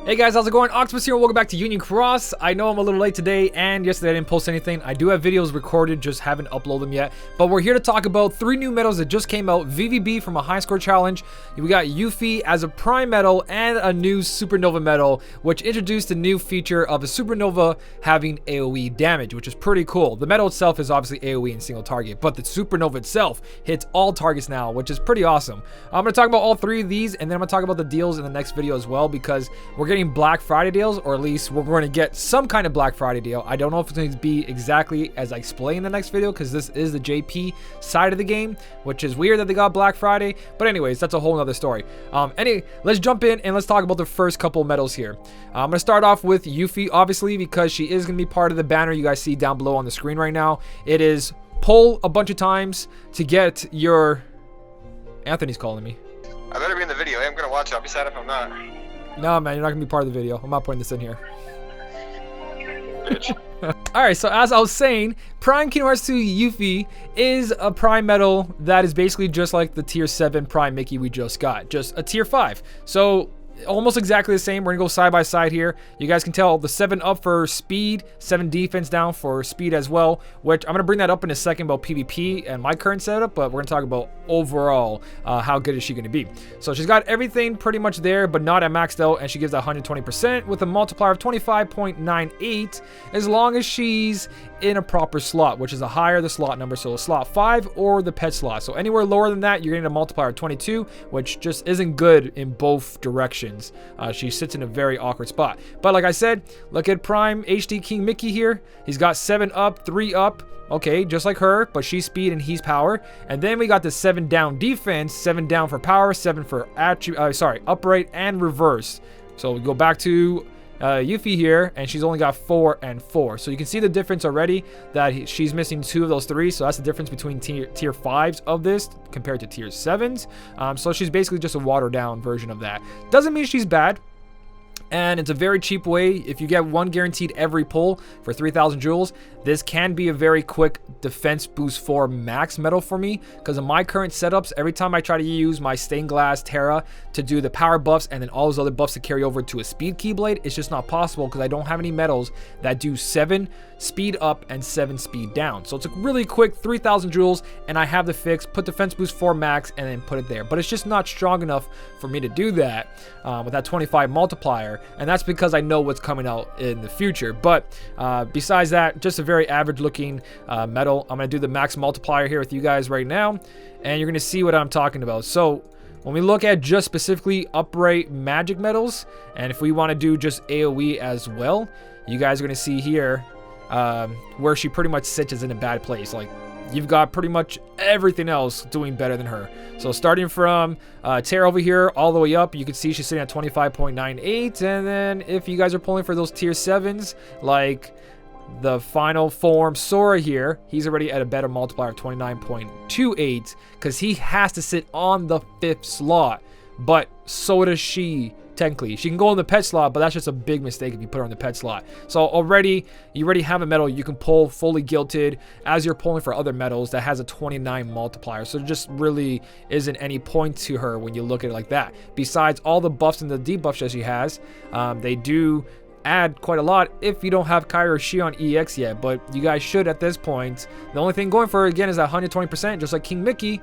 Hey guys, how's it going? Octopus here, welcome back to Union Cross. I know I'm a little late today, and yesterday I didn't post anything. I do have videos recorded, just haven't uploaded them yet. But we're here to talk about 3 new medals that just came out. Vivi from a high score challenge. We got Yuffie as a prime medal, and a new Supernova medal, which introduced a new feature of a Supernova having AoE damage, which is pretty cool. The medal itself is obviously AoE and single target, but the Supernova itself hits all targets now, which is pretty awesome. I'm going to talk about all 3 of these, and then I'm going to talk about the deals in the next video as well, because we're getting Black Friday deals, or at least we're going to get some kind of Black Friday deal. I don't know if it's going to be exactly as I explain in the next video, because this is the JP side of the game, which is weird that they got Black Friday. But anyways, that's a whole nother story. Anyway, let's jump in and let's talk about the first couple medals here. I'm going to start off with Yuffie, obviously, because she is going to be part of the banner you guys see down below on the screen right now. It is pull a bunch of times to get your... Anthony's calling me. I better be in the video. Hey, I'm going to watch it. I'll be sad if I'm not. No, man, you're not going to be part of the video. I'm not putting this in here. Bitch. Alright, so as I was saying, Prime Kingdom Hearts 2 Yuffie is a Prime medal that is basically just like the Tier 7 Prime Mickey we just got. Just a Tier 5. So... almost exactly the same. We're gonna go side by side here. You guys can tell the 7 up for speed, 7 defense down for speed as well, which I'm gonna bring that up in a second about PvP and my current setup, but we're gonna talk about overall how good is she gonna be. So she's got everything pretty much there, but not at maxed out, and she gives 120% with a multiplier of 25.98 as long as she's in a proper slot, which is a higher the slot number, so a slot 5 or the pet slot. So anywhere lower than that, you're getting a multiplier of 22, which just isn't good in both directions. She sits in a very awkward spot. But like I said, look at Prime HD King Mickey here. He's got 7 up, 3 up. Okay, just like her, but she's speed and he's power. And then we got the 7 down defense, 7 down for power, 7 for upright and reverse. So we go back to Yuffie here, and she's only got 4 and 4. So you can see the difference already that she's missing 2 of those 3. So that's the difference between tier 5s of this compared to tier 7s. So she's basically just a watered down version of that. Doesn't mean she's bad. And it's a very cheap way. If you get 1 guaranteed every pull for 3,000 jewels, this can be a very quick defense boost for max medal for me. Because in my current setups, every time I try to use my stained glass Terra to do the power buffs and then all those other buffs to carry over to a speed keyblade, it's just not possible because I don't have any medals that do 7 speed up and 7 speed down. So it's a really quick 3,000 jewels, and I have the fix, put defense boost 4 max, and then put it there. But it's just not strong enough for me to do that with that 25 multiplier. And that's because I know what's coming out in the future. But besides that, just a very average looking medal. I'm going to do the max multiplier here with you guys right now, and you're going to see what I'm talking about. So when we look at just specifically upright magic medals, and if we want to do just AoE as well, you guys are going to see here where she pretty much sits is in a bad place. Like, you've got pretty much everything else doing better than her. So starting from Terra over here all the way up, you can see she's sitting at 25.98. And then if you guys are pulling for those tier 7s, like the final form Sora here, he's already at a better multiplier of 29.28 because he has to sit on the 5th slot. But so does she. Technically, she can go in the pet slot, but that's just a big mistake if you put her in the pet slot. So you already have a medal you can pull fully gilted as you're pulling for other medals that has a 29 multiplier. So there just really isn't any point to her when you look at it like that. Besides all the buffs and the debuffs that she has, they do add quite a lot if you don't have Kyra or Shion EX yet, but you guys should at this point. The only thing going for her again is that 120%, just like King Mickey.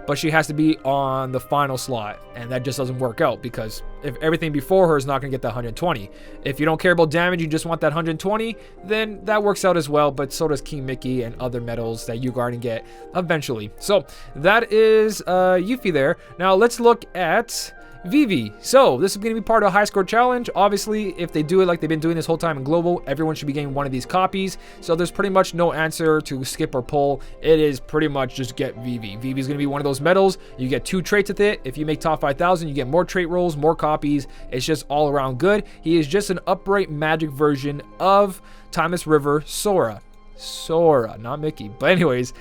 But she has to be on the final slot, and that just doesn't work out because if everything before her is not going to get that 120. If you don't care about damage, you just want that 120, then that works out as well, but so does King Mickey and other medals that you are going to get eventually. So that is Yuffie there. Now let's look at Vivi. So this is going to be part of a high score challenge. Obviously, if they do it like they've been doing this whole time in global, everyone should be getting one of these copies. So there's pretty much no answer to skip or pull. It is pretty much just get Vivi. Vivi is going to be one of those medals. You get 2 traits with it. If you make top 5,000, you get more trait rolls, more copies. It's just all around good. He is just an upright magic version of Timeless River Sora. Sora, not Mickey. But anyways,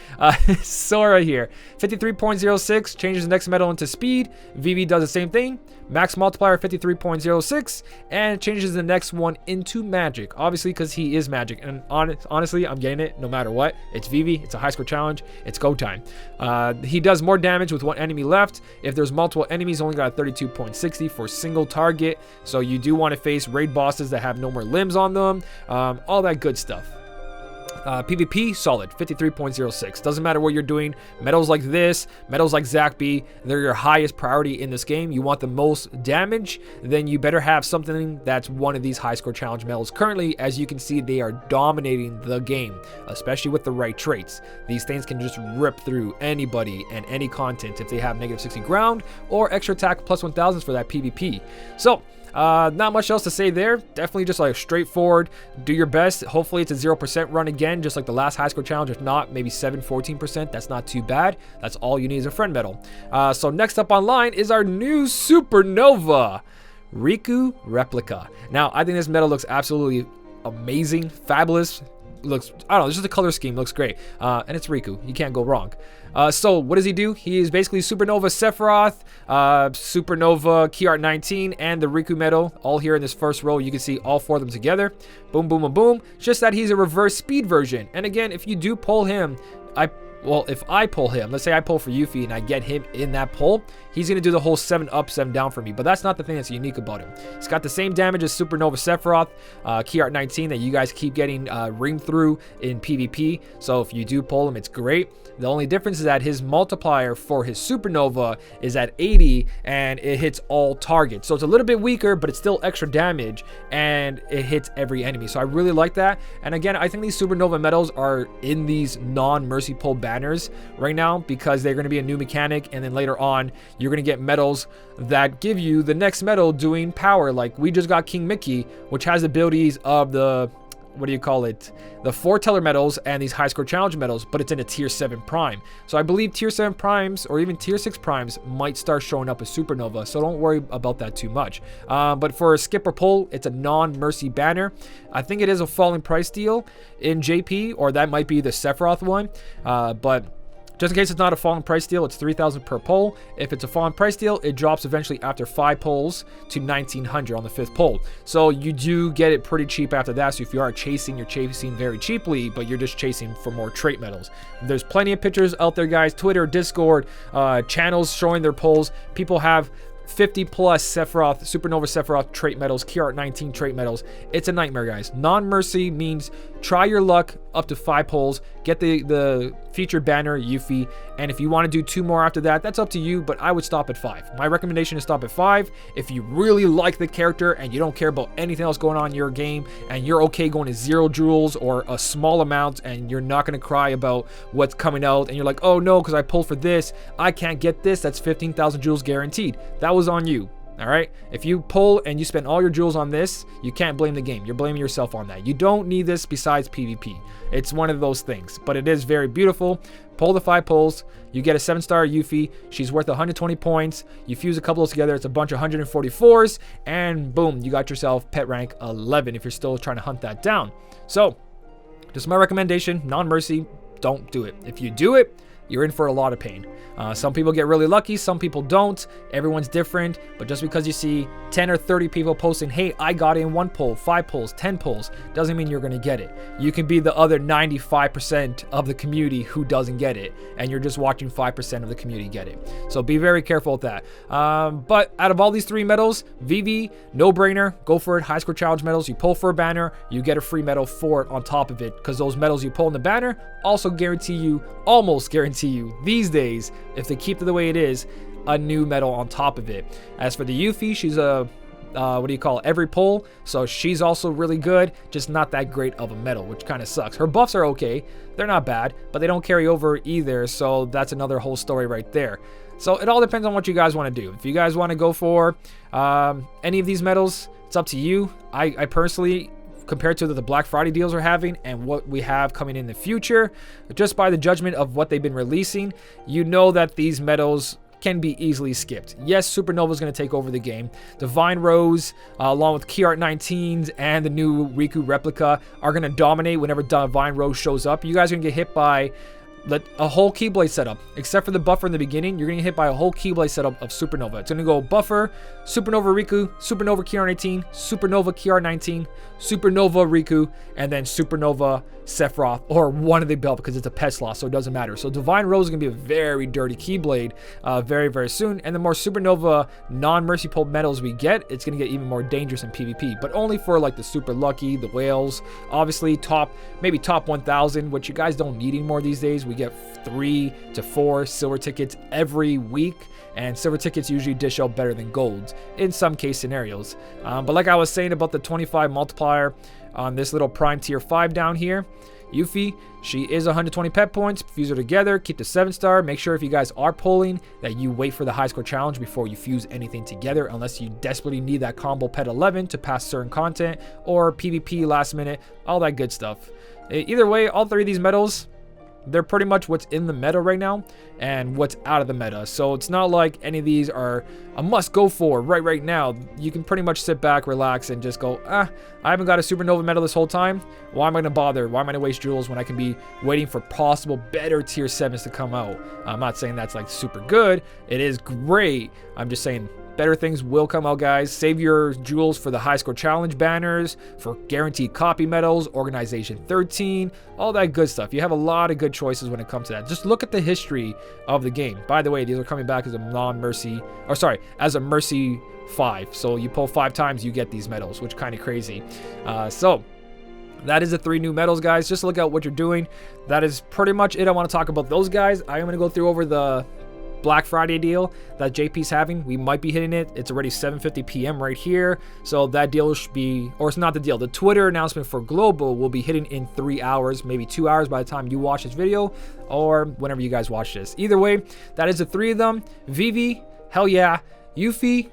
Sora here. 53.06 changes the next medal into speed. Vivi does the same thing. Max multiplier 53.06 and changes the next one into magic. Obviously, because he is magic. And honestly, I'm getting it no matter what. It's Vivi. It's a high score challenge. It's go time. He does more damage with one enemy left. If there's multiple enemies, only got a 32.60 for single target. So you do want to face raid bosses that have no more limbs on them. All that good stuff. PvP, solid, 53.06. Doesn't matter what you're doing. Medals like this, medals like Zackby, they're your highest priority in this game. You want the most damage, then you better have something that's one of these high score challenge medals. Currently, as you can see, they are dominating the game, especially with the right traits. These things can just rip through anybody and any content if they have -60 ground or extra attack plus 1000s for that PvP. So, not much else to say there. Definitely just like straightforward. Do your best. Hopefully it's a 0% run again, just like the last high score challenge. If not, maybe 14%. That's not too bad. That's all you need is a friend medal. So next up online is our new Supernova Riku Replica. Now, I think this medal looks absolutely amazing, fabulous. Looks, I don't know, just the color scheme looks great. And it's Riku. You can't go wrong. So what does he do? He is basically Supernova Sephiroth, Supernova Key Art 19, and the Riku medal. All here in this first row. You can see all four of them together. Boom, boom, boom, boom. It's just that he's a reverse speed version. And again, if you do pull him, if I pull him, let's say I pull for Yuffie and I get him in that pull, he's going to do the whole 7 up, 7 down for me. But that's not the thing that's unique about him. He's got the same damage as Supernova Sephiroth, Key Art 19 that you guys keep getting ringed through in PvP. So if you do pull him, it's great. The only difference is that his multiplier for his Supernova is at 80 and it hits all targets. So it's a little bit weaker, but it's still extra damage and it hits every enemy. So I really like that. And again, I think these Supernova medals are in these non-mercy pull banners right now because they're going to be a new mechanic, and then later on you're going to get medals that give you the next medal doing power. Like we just got King Mickey, which has abilities of the, what do you call it, the foreteller medals and these high score challenge medals, but it's in a tier 7 prime. So I believe tier 7 primes or even tier 6 primes might start showing up as Supernova, so don't worry about that too much. But for a skip or pull, it's a non-mercy banner. I think it is a falling price deal in JP, or that might be the Sephiroth one, but just in case it's not a fallen price deal, it's 3,000 per pull. If it's a fallen price deal, it drops eventually after 5 pulls to 1,900 on the 5th pull. So you do get it pretty cheap after that. So if you are chasing, you're chasing very cheaply, but you're just chasing for more trait medals. There's plenty of pictures out there, guys. Twitter, Discord, channels showing their pulls. People have 50 plus Sephiroth, Supernova Sephiroth trait medals, Key Art 19 trait medals. It's a nightmare, guys. Non-mercy means try your luck up to 5 pulls, get the featured banner, Yuffie, and if you want to do 2 more after that, that's up to you, but I would stop at 5. My recommendation is stop at 5. If you really like the character and you don't care about anything else going on in your game, and you're okay going to 0 jewels or a small amount, and you're not going to cry about what's coming out, and you're like, oh no, because I pulled for this, I can't get this, that's 15,000 jewels guaranteed. That was on you. All right, if you pull and you spend all your jewels on this, you can't blame the game. You're blaming yourself on that. You don't need this besides PvP. It's one of those things, but it is very beautiful. Pull the 5 pulls, you get a 7-star Yuffie. She's worth 120 points. You fuse a couple of those together, it's a bunch of 144s, and boom, you got yourself pet rank 11 if you're still trying to hunt that down. So, just my recommendation, non-mercy, don't do it. If you do it, you're in for a lot of pain. Some people get really lucky, some people don't. Everyone's different, but just because you see 10 or 30 people posting, hey, I got it in 1 pull, 5 pulls, 10 pulls, doesn't mean you're going to get it. You can be the other 95% of the community who doesn't get it, and you're just watching 5% of the community get it. So be very careful with that. But out of all these 3 medals, Vivi, no-brainer, go for it. High score challenge medals, you pull for a banner, you get a free medal for it on top of it, because those medals you pull in the banner also guarantee you, almost guarantee you, these days, if they keep it the way it is, a new medal on top of it. As for the Yuffie, she's a what do you call it, every pull, so she's also really good, just not that great of a medal, which kind of sucks. Her buffs are okay, they're not bad, but they don't carry over either, so that's another whole story right there. So it all depends on what you guys want to do. If you guys want to go for any of these medals, it's up to you. I personally, compared to the Black Friday deals we're having and what we have coming in the future, just by the judgment of what they've been releasing, you know that these medals can be easily skipped. Yes, Supernova is going to take over the game. Divine Rose, along with Key Art 19s and the new Riku Replica, are going to dominate whenever Divine Rose shows up. You guys are going to get hit by a whole Keyblade setup. Except for the buffer in the beginning, you're going to get hit by a whole Keyblade setup of Supernova. It's going to go buffer, Supernova Riku, Supernova KR19, Supernova KR19, Supernova Riku, and then Supernova Sephiroth, or one of the belt because it's a pet slot, so it doesn't matter. So Divine Rose is going to be a very dirty Keyblade very, very soon. And the more Supernova non-Mercy Pull medals we get, it's going to get even more dangerous in PvP. But only for like the Super Lucky, the Whales, obviously maybe top 1,000, which you guys don't need anymore these days. We get 3 to 4 silver tickets every week, and silver tickets usually dish out better than golds in some case scenarios. But like I was saying about the 25 multiplier on this little Prime Tier 5 down here, Yuffie, she is 120 pet points. Fuse her together, keep the 7-star. Make sure if you guys are pulling that you wait for the high score challenge before you fuse anything together, unless you desperately need that combo pet 11 to pass certain content or PvP last minute, all that good stuff. Either way, all 3 of these medals, they're pretty much what's in the meta right now and what's out of the meta. So it's not like any of these are a must go for right now. You can pretty much sit back, relax, and just go, I haven't got a Supernova medal this whole time. Why am I going to bother? Why am I going to waste jewels when I can be waiting for possible better tier 7s to come out? I'm not saying that's like super good. It is great. I'm just saying better things will come out, guys. Save your jewels for the high score challenge banners, for guaranteed copy medals, organization 13, all that good stuff. You have a lot of good choices when it comes to that. Just look at the history of the game. By the way, these are coming back as a non-mercy, or sorry, as a mercy 5. So you pull 5 times, you get these medals, which is kind of crazy. So that is the 3 new medals, guys. Just look at what you're doing. That is pretty much it. I want to talk about those guys. I am going to go through over the Black Friday deal that JP's having. We might be hitting it. It's already 7:50 p.m. right here. So that deal should be, or it's not the deal. The Twitter announcement for Global will be hitting in 3 hours, maybe 2 hours by the time you watch this video or whenever you guys watch this. Either way, that is the 3 of them. Vivi, hell yeah. Yuffie,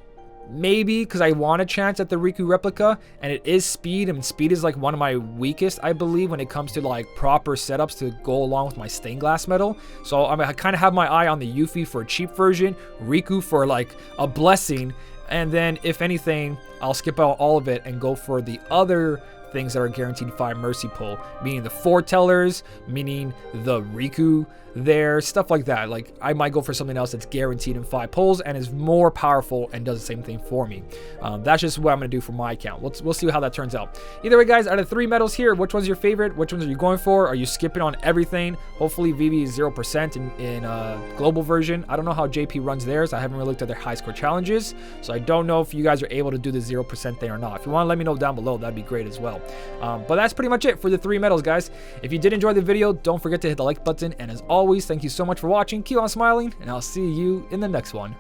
maybe, because I want a chance at the Riku Replica, and it is speed, and speed is like one of my weakest, I believe, when it comes to like proper setups to go along with my stained glass metal. So I kind of have my eye on the Yuffie for a cheap version, Riku for like a blessing, and then if anything, I'll skip out all of it and go for the other things that are guaranteed 5 mercy pull, meaning the foretellers, meaning the Riku there, stuff like that. Like I might go for something else that's guaranteed in 5 pulls and is more powerful and does the same thing for me. That's just what I'm gonna do for my account. We'll see how that turns out. Either way, guys, out of 3 medals here, which one's your favorite? Which ones are you going for? Are you skipping on everything? Hopefully Vivi is 0% in global version. I don't know how JP runs theirs. I haven't really looked at their high score challenges, so I don't know if you guys are able to do the 0% thing or not. If you want to let me know down below, that'd be great as well. But that's pretty much it for the 3 medals, guys. If you did enjoy the video, don't forget to hit the like button, and as always, thank you so much for watching. Keep on smiling, and I'll see you in the next one.